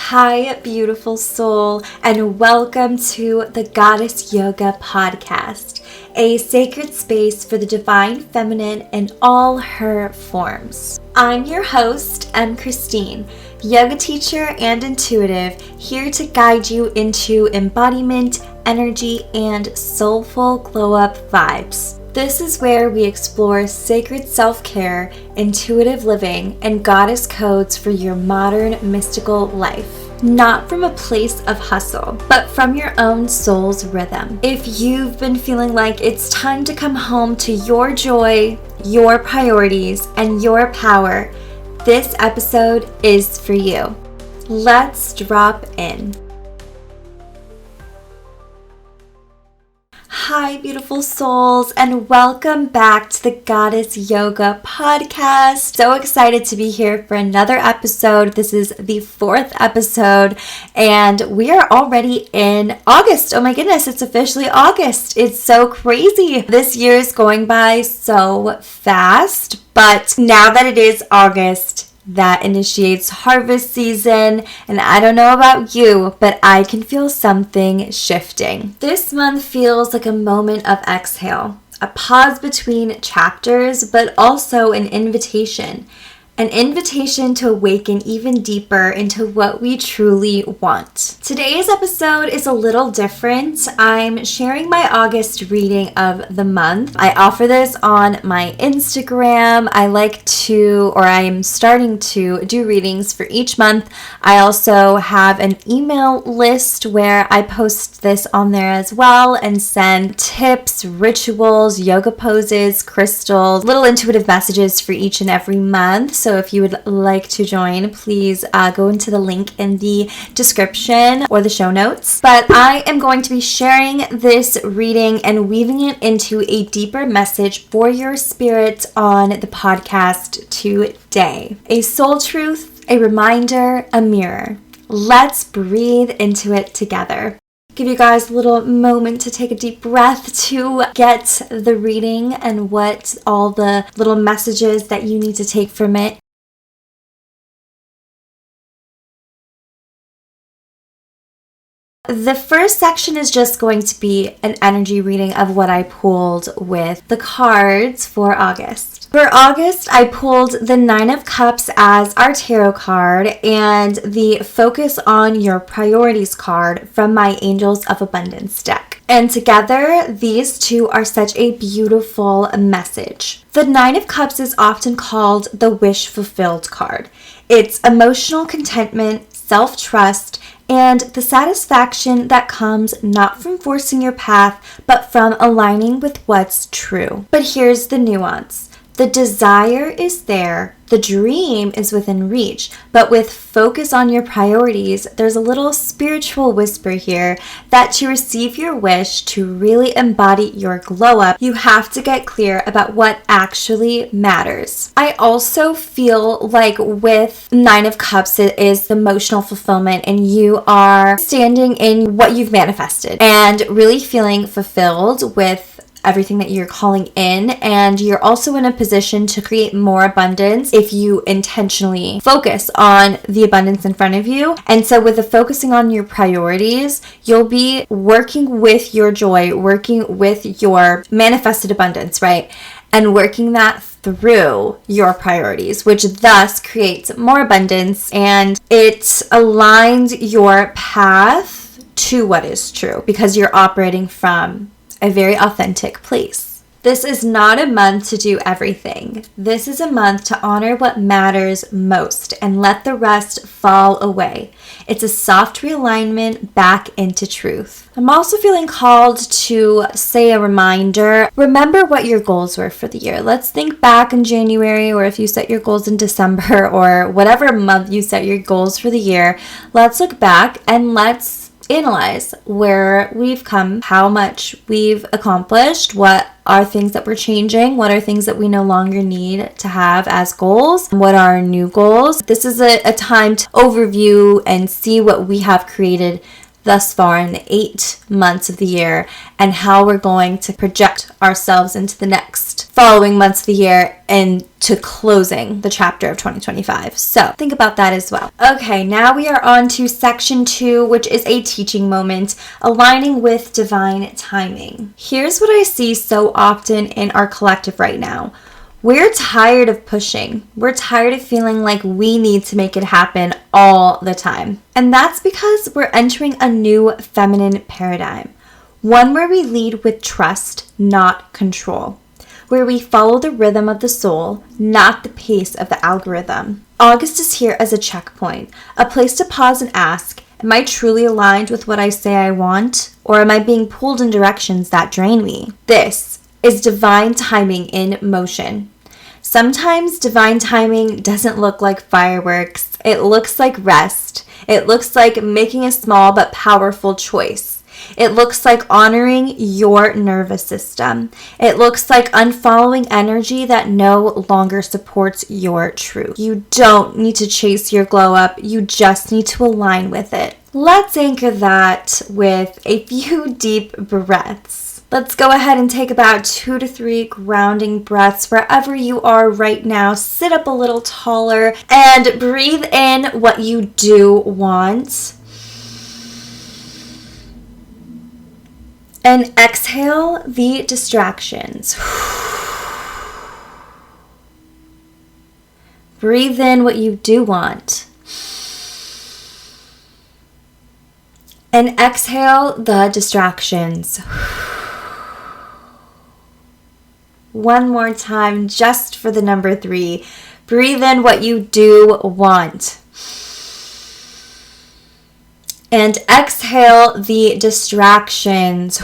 Hi, beautiful soul, and welcome to the Goddess Yoga Podcast, a sacred space for the divine feminine in all her forms. I'm your host, Christine, yoga teacher and intuitive, here to guide you into embodiment, energy, and soulful glow-up vibes. This is where we explore sacred self-care, intuitive living, and goddess codes for your modern mystical life. Not from a place of hustle, but from your own soul's rhythm. If you've been feeling like it's time to come home to your joy, your priorities, and your power, this episode is for you. Let's drop in. Hi, beautiful souls, and welcome back to the Goddess Yoga Podcast. So excited to be here for another episode. This is the 4th episode, and we are already in August. Oh my goodness, it's officially August. It's so crazy. This year is going by so fast, but now that it is August, that initiates harvest season, and I don't know about you, but I can feel something shifting. This month feels like a moment of exhale, a pause between chapters, but also an invitation to awaken even deeper into what we truly want. Today's episode is a little different. I'm sharing my August reading of the month. I offer this on my Instagram. I'm starting to do readings for each month. I also have an email list where I post this on there as well and send tips, rituals, yoga poses, crystals, little intuitive messages for each and every month. So if you would like to join, please go into the link in the description or the show notes. But I am going to be sharing this reading and weaving it into a deeper message for your spirit on the podcast today. A soul truth, a reminder, a mirror. Let's breathe into it together. Give you guys a little moment to take a deep breath to get the reading and what all the little messages that you need to take from it. The first section is just going to be an energy reading of what I pulled with the cards for August. For August, I pulled the 9 of Cups as our tarot card and the Focus on Your Priorities card from my Angels of Abundance deck. And together, these two are such a beautiful message. The 9 of Cups is often called the Wish Fulfilled card. It's emotional contentment, self-trust, and the satisfaction that comes not from forcing your path, but from aligning with what's true. But here's the nuance. The desire is there, the dream is within reach, but with focus on your priorities, there's a little spiritual whisper here that to receive your wish, to really embody your glow up, you have to get clear about what actually matters. I also feel like with 9 of Cups, it is the emotional fulfillment, and you are standing in what you've manifested and really feeling fulfilled with everything that you're calling in, and you're also in a position to create more abundance if you intentionally focus on the abundance in front of you. And so with the focusing on your priorities, you'll be working with your joy, working with your manifested abundance, right? And working that through your priorities, which thus creates more abundance, and it aligns your path to what is true because you're operating from a very authentic place. This is not a month to do everything. This is a month to honor what matters most and let the rest fall away. It's a soft realignment back into truth. I'm also feeling called to say a reminder. Remember what your goals were for the year. Let's think back in January, or if you set your goals in December, or whatever month you set your goals for the year. Let's look back and let's analyze where we've come, how much we've accomplished, what are things that we're changing, what are things that we no longer need to have as goals, what are our new goals. This is a time to overview and see what we have created thus far in the 8 months of the year and how we're going to project ourselves into the next following months of the year and to closing the chapter of 2025. So think about that as well. Okay, now we are on to section 2, which is a teaching moment, aligning with divine timing. Here's what I see so often in our collective right now. We're tired of pushing. We're tired of feeling like we need to make it happen all the time. And that's because we're entering a new feminine paradigm. One where we lead with trust, not control. Where we follow the rhythm of the soul, not the pace of the algorithm. August is here as a checkpoint, a place to pause and ask, am I truly aligned with what I say I want? Or am I being pulled in directions that drain me? This is divine timing in motion. Sometimes divine timing doesn't look like fireworks. It looks like rest. It looks like making a small but powerful choice. It looks like honoring your nervous system. It looks like unfollowing energy that no longer supports your truth. You don't need to chase your glow up. You just need to align with it. Let's anchor that with a few deep breaths. Let's go ahead and take about 2 to 3 grounding breaths wherever you are right now. Sit up a little taller and breathe in what you do want. And exhale the distractions. Breathe in what you do want. And exhale the distractions. One more time, just for the number 3. Breathe in what you do want. And exhale the distractions.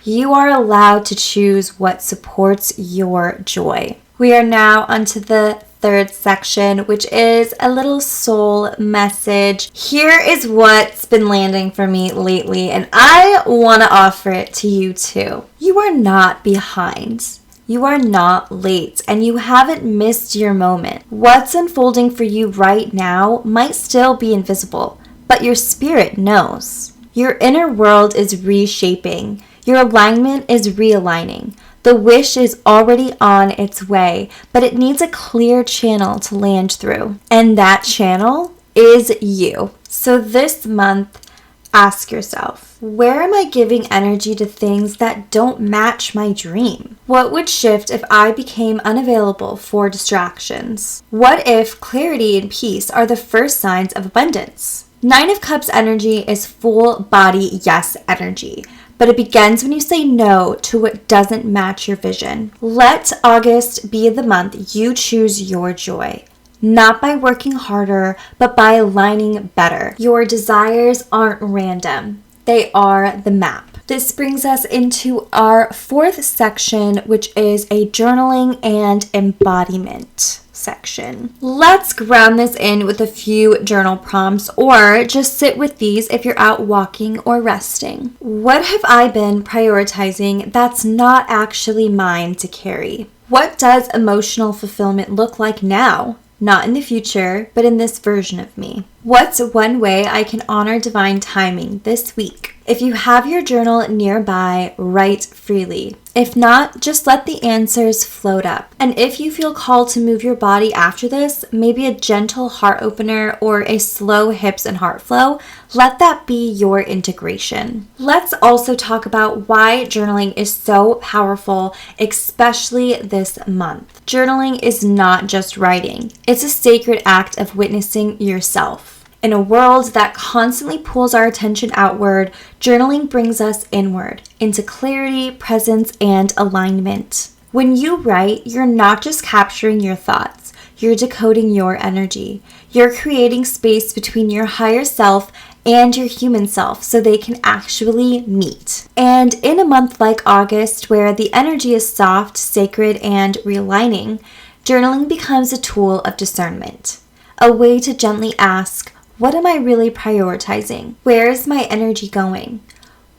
You are allowed to choose what supports your joy. We are now onto the 3rd section, which is a little soul message. Here is what's been landing for me lately, and I want to offer it to you too. You are not behind. You are not late, and you haven't missed your moment. What's unfolding for you right now might still be invisible, but your spirit knows. Your inner world is reshaping. Your alignment is realigning. The wish is already on its way, but it needs a clear channel to land through. And that channel is you. So this month, ask yourself, where am I giving energy to things that don't match my dream? What would shift if I became unavailable for distractions? What if clarity and peace are the first signs of abundance? 9 of Cups energy is full body yes energy, but it begins when you say no to what doesn't match your vision. Let August be the month you choose your joy. Not by working harder, but by aligning better. Your desires aren't random. They are the map. This brings us into our 4th section, which is a journaling and embodiment section. Let's ground this in with a few journal prompts, or just sit with these if you're out walking or resting. What have I been prioritizing that's not actually mine to carry? What does emotional fulfillment look like now? Not in the future, but in this version of me. What's one way I can honor divine timing this week? If you have your journal nearby, write freely. If not, just let the answers float up. And if you feel called to move your body after this, maybe a gentle heart opener or a slow hips and heart flow, let that be your integration. Let's also talk about why journaling is so powerful, especially this month. Journaling is not just writing. It's a sacred act of witnessing yourself. In a world that constantly pulls our attention outward, journaling brings us inward, into clarity, presence, and alignment. When you write, you're not just capturing your thoughts, you're decoding your energy. You're creating space between your higher self and your human self so they can actually meet. And in a month like August, where the energy is soft, sacred, and realigning, journaling becomes a tool of discernment, a way to gently ask, what am I really prioritizing? Where is my energy going?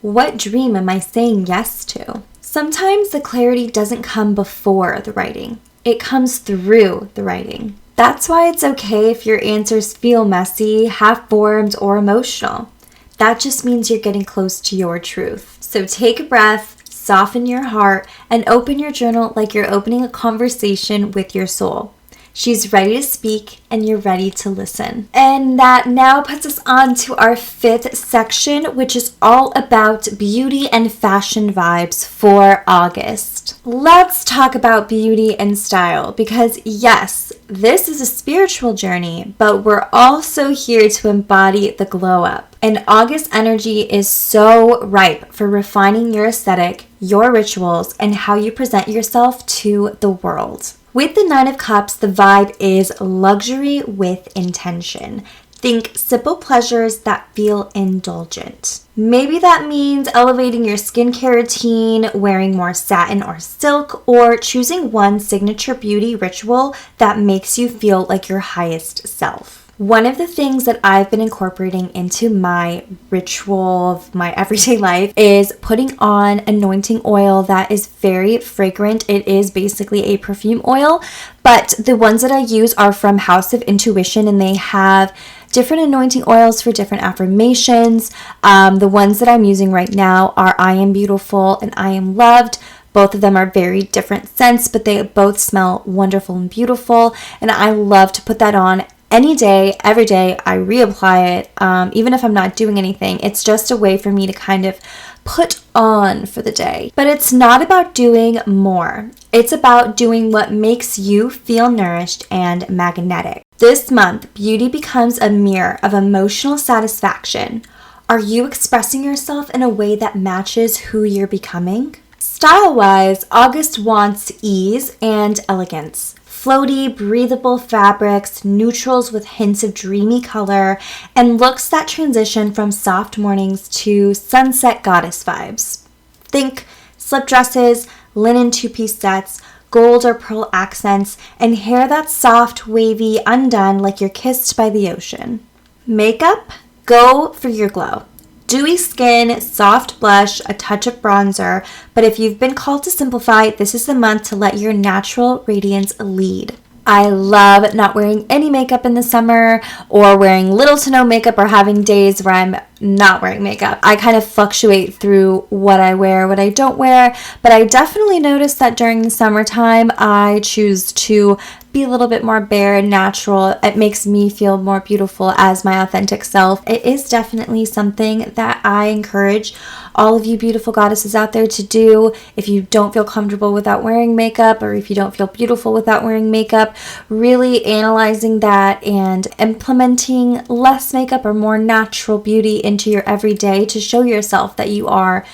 What dream am I saying yes to? Sometimes the clarity doesn't come before the writing. It comes through the writing. That's why it's okay if your answers feel messy, half-formed, or emotional. That just means you're getting close to your truth. So take a breath, soften your heart, and open your journal like you're opening a conversation with your soul. She's ready to speak and you're ready to listen. And that now puts us on to our 5th section, which is all about beauty and fashion vibes for August. Let's talk about beauty and style because yes, this is a spiritual journey, but we're also here to embody the glow up. And August energy is so ripe for refining your aesthetic, your rituals, and how you present yourself to the world. With the 9 of Cups, the vibe is luxury with intention. Think simple pleasures that feel indulgent. Maybe that means elevating your skincare routine, wearing more satin or silk, or choosing one signature beauty ritual that makes you feel like your highest self. One of the things that I've been incorporating into my ritual of my everyday life is putting on anointing oil that is very fragrant. It is basically a perfume oil, but the ones that I use are from House of Intuition and they have different anointing oils for different affirmations. The ones that I'm using right now are I Am Beautiful and I Am Loved. Both of them are very different scents, but they both smell wonderful and beautiful, and I love to put that on any day, every day. I reapply it, even if I'm not doing anything. It's just a way for me to kind of put on for the day. But it's not about doing more. It's about doing what makes you feel nourished and magnetic. This month, beauty becomes a mirror of emotional satisfaction. Are you expressing yourself in a way that matches who you're becoming? Style-wise, August wants ease and elegance. Floaty, breathable fabrics, neutrals with hints of dreamy color, and looks that transition from soft mornings to sunset goddess vibes. Think slip dresses, linen two-piece sets, gold or pearl accents, and hair that's soft, wavy, undone like you're kissed by the ocean. Makeup? Go for your glow. Dewy skin, soft blush, a touch of bronzer, but if you've been called to simplify, this is the month to let your natural radiance lead. I love not wearing any makeup in the summer or wearing little to no makeup or having days where I'm not wearing makeup. I kind of fluctuate through what I wear, what I don't wear, but I definitely notice that during the summertime, I choose to be a little bit more bare and natural. It makes me feel more beautiful as my authentic self. It is definitely something that I encourage all of you beautiful goddesses out there to do. If you don't feel comfortable without wearing makeup, or if you don't feel beautiful without wearing makeup, really analyzing that and implementing less makeup or more natural beauty into your everyday to show yourself that you are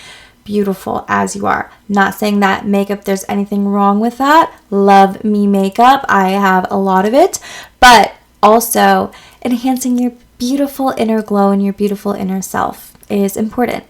beautiful as you are. Not saying that makeup, there's anything wrong with that. Love me makeup. I have a lot of it, but also enhancing your beautiful inner glow and your beautiful inner self is important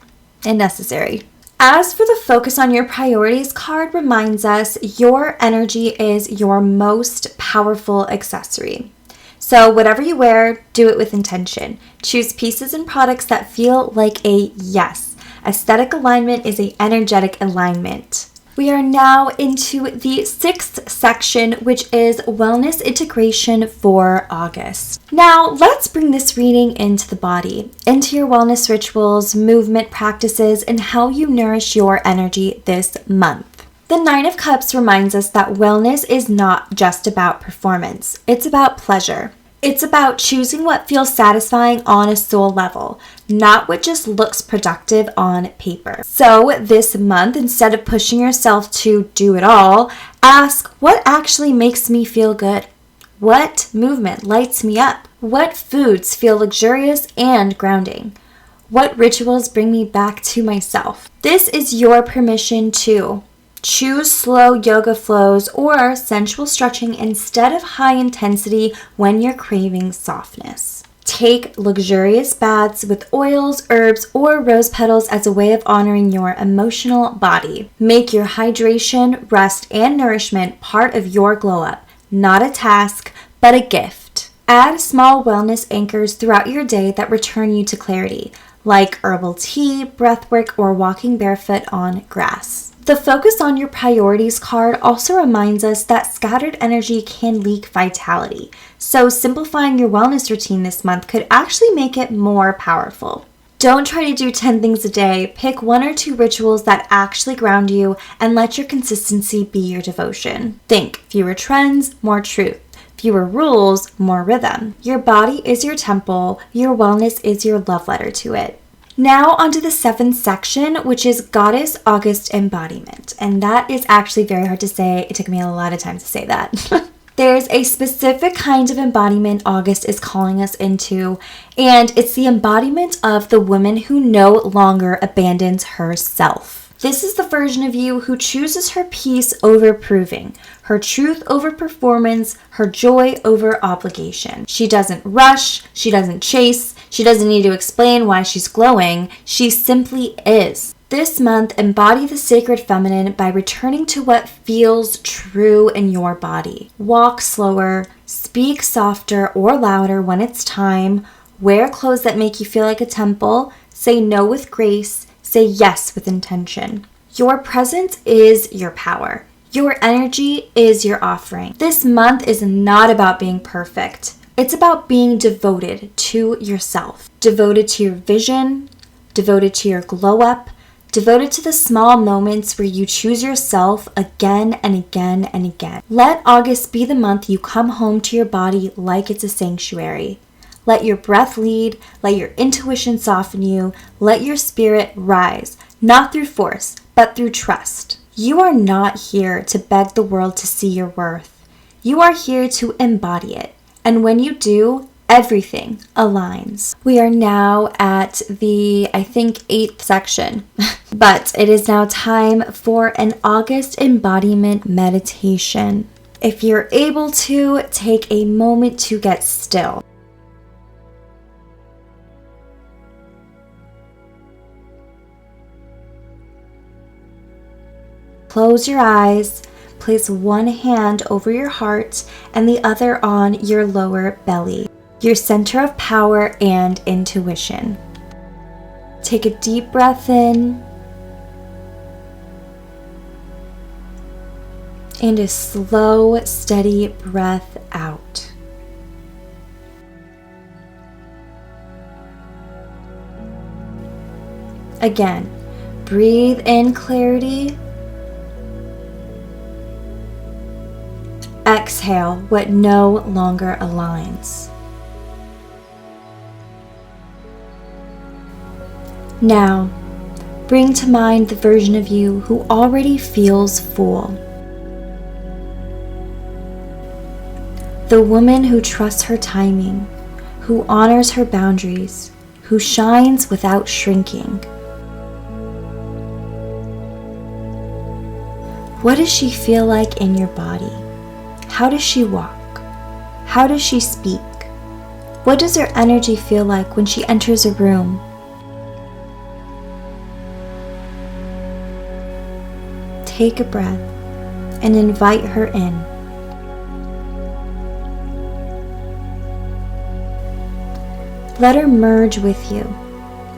and necessary. As for the focus on your priorities card reminds us, your energy is your most powerful accessory. So whatever you wear, do it with intention. Choose pieces and products that feel like a yes. Aesthetic alignment is an energetic alignment. We are now into the 6th section, which is wellness integration for August. Now, let's bring this reading into the body, into your wellness rituals, movement practices, and how you nourish your energy this month. The 9 of Cups reminds us that wellness is not just about performance. It's about pleasure. It's about choosing what feels satisfying on a soul level, not what just looks productive on paper. So this month, instead of pushing yourself to do it all, ask what actually makes me feel good? What movement lights me up? What foods feel luxurious and grounding? What rituals bring me back to myself? This is your permission to choose slow yoga flows or sensual stretching instead of high intensity when you're craving softness. Take luxurious baths with oils, herbs, or rose petals as a way of honoring your emotional body. Make your hydration, rest, and nourishment part of your glow up, not a task, but a gift. Add small wellness anchors throughout your day that return you to clarity, like herbal tea, breathwork, or walking barefoot on grass. The focus on your priorities card also reminds us that scattered energy can leak vitality, so simplifying your wellness routine this month could actually make it more powerful. Don't try to do 10 things a day. Pick 1 or 2 rituals that actually ground you and let your consistency be your devotion. Think fewer trends, more truth. Fewer rules, more rhythm. Your body is your temple. Your wellness is your love letter to it. Now onto the 7th section, which is Goddess August Embodiment. And that is actually very hard to say. It took me a lot of time to say that. There's a specific kind of embodiment August is calling us into, and it's the embodiment of the woman who no longer abandons herself. This is the version of you who chooses her peace over proving, her truth over performance, her joy over obligation. She doesn't rush, she doesn't chase, she doesn't need to explain why she's glowing, she simply is. This month, embody the sacred feminine by returning to what feels true in your body. Walk slower, speak softer or louder when it's time, wear clothes that make you feel like a temple, say no with grace, say yes with intention. Your presence is your power. Your energy is your offering. This month is not about being perfect. It's about being devoted to yourself, devoted to your vision, devoted to your glow up, devoted to the small moments where you choose yourself again and again and again. Let August be the month you come home to your body like it's a sanctuary. Let your breath lead, let your intuition soften you, let your spirit rise, not through force, but through trust. You are not here to beg the world to see your worth. You are here to embody it. And when you do, everything aligns. We are now at the, 8th section, but it is now time for an August embodiment meditation. If you're able to, take a moment to get still. Close your eyes. Place one hand over your heart and the other on your lower belly, your center of power and intuition. Take a deep breath in and a slow, steady breath out. Again, breathe in clarity. Exhale what no longer aligns. Now, bring to mind the version of you who already feels full. The woman who trusts her timing, who honors her boundaries, who shines without shrinking. What does she feel like in your body? How does she walk? How does she speak? What does her energy feel like when she enters a room? Take a breath and invite her in. Let her merge with you.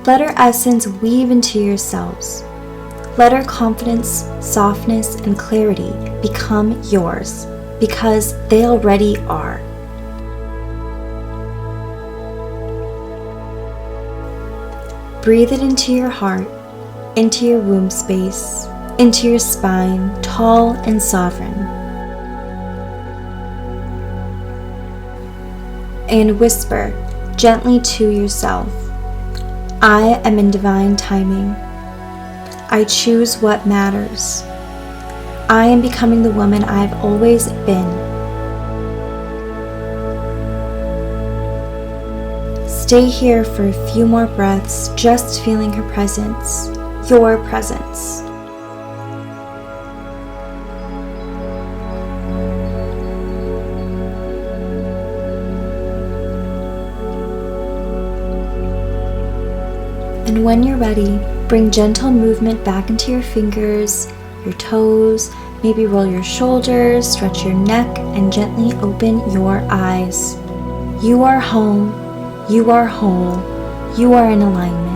Let her essence weave into yourselves. Let her confidence, softness, and clarity become yours, because they already are. Breathe it into your heart, into your womb space, into your spine, tall and sovereign. And whisper gently to yourself, I am in divine timing. I choose what matters. I am becoming the woman I've always been. Stay here for a few more breaths, just feeling her presence, your presence. And when you're ready, bring gentle movement back into your fingers, your toes, maybe roll your shoulders, stretch your neck, and gently open your eyes. You are home, you are whole, you are in alignment.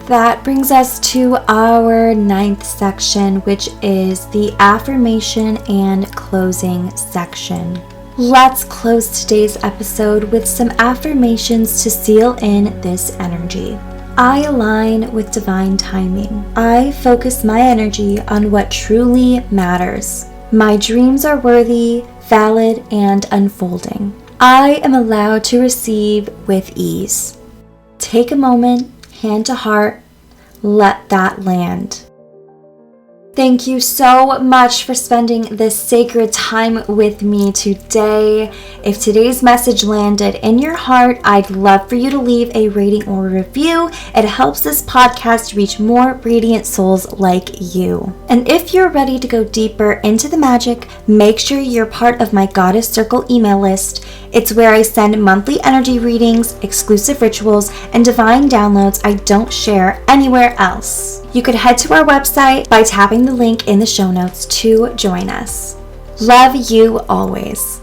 That brings us to our 9th section, which is the affirmation and closing section. Let's close today's episode with some affirmations to seal in this energy. I align with divine timing. I focus my energy on what truly matters. My dreams are worthy, valid, and unfolding. I am allowed to receive with ease. Take a moment, hand to heart, let that land. Thank you so much for spending this sacred time with me today. If today's message landed in your heart, I'd love for you to leave a rating or review. It helps this podcast reach more radiant souls like you. And if you're ready to go deeper into the magic, make sure you're part of my Goddess Circle email list. It's where I send monthly energy readings, exclusive rituals, and divine downloads I don't share anywhere else. You could head to our website by tapping the link in the show notes to join us. Love you always.